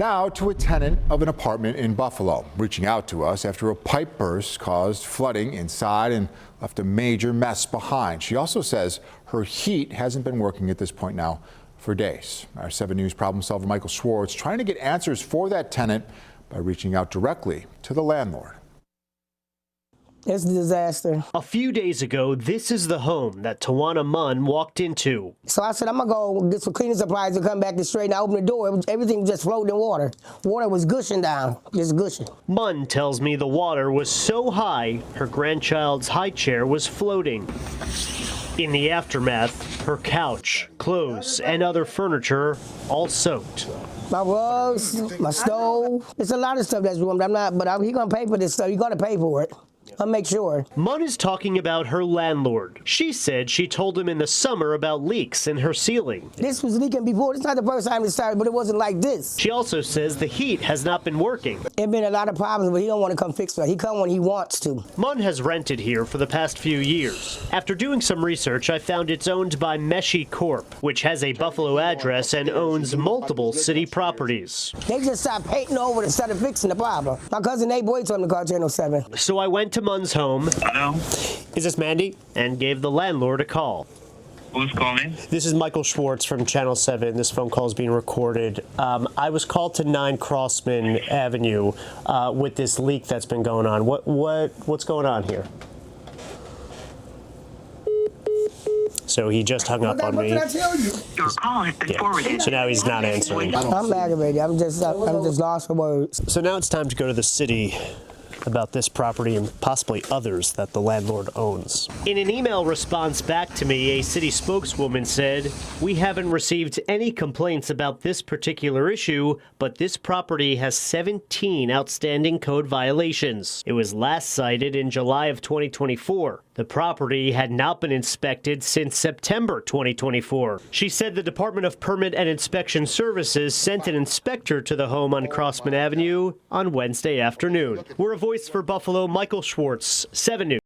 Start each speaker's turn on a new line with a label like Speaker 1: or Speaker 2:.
Speaker 1: Now to a tenant of an apartment in Buffalo, reaching out to us after a pipe burst caused flooding inside and left a major mess behind. She also says her heat hasn't been working at this point now for days. Our 7 News problem solver Michael Schwartz trying to get answers for that tenant by reaching out directly to the landlord.
Speaker 2: It's a disaster.
Speaker 3: A few days ago, this is the home that Tawana Munn walked into.
Speaker 2: So I said, I'm gonna go get some cleaning supplies and come back and straighten. I opened the door, everything was just floating in water. Water was gushing down, just gushing.
Speaker 3: Munn tells me the water was so high, her grandchild's high chair was floating. In the aftermath, her couch, clothes, and other furniture all soaked.
Speaker 2: My rugs, my stove. It's a lot of stuff that's ruined. He's gonna pay for this stuff. He's gonna pay for it. I'll make sure.
Speaker 3: Munn is talking about her landlord. She said she told him in the summer about leaks in her ceiling.
Speaker 2: This was leaking before. It's not the first time it started, but it wasn't like this.
Speaker 3: She also says the heat has not been working.
Speaker 2: There's been a lot of problems, but he don't want to come fix it. He come when he wants to.
Speaker 3: Munn has rented here for the past few years. After doing some research, I found it's owned by Meshi Corp., which has a Buffalo address and owns multiple city properties.
Speaker 2: They just stopped painting over it instead of fixing the problem. My cousin Nate Boyd told him to call Channel 7.
Speaker 3: So I went to Munn's home.
Speaker 4: Hello?
Speaker 3: Is this Mandy? And gave the landlord a call.
Speaker 4: Who's calling?
Speaker 3: This is Michael Schwartz from Channel 7. This phone call is being recorded. I was called to 9 Crossman Avenue with this leak that's been going on. What's going on here? So he just hung up on me.
Speaker 2: What did I tell you?
Speaker 4: Your call has been forwarded.
Speaker 3: So now he's not answering.
Speaker 2: I'm aggravated. I'm just lost for words.
Speaker 3: So now it's time to go to the city about this property and possibly others that the landlord owns. In an email response back to me, a city spokeswoman said, "We haven't received any complaints about this particular issue, but this property has 17 outstanding code violations. It was last cited in July of 2024. The property had not been inspected since September 2024. She said the Department of Permit and Inspection Services sent an inspector to the home on Crossman Avenue on Wednesday afternoon. We're a voice for Buffalo, Michael Schwartz, 7 News.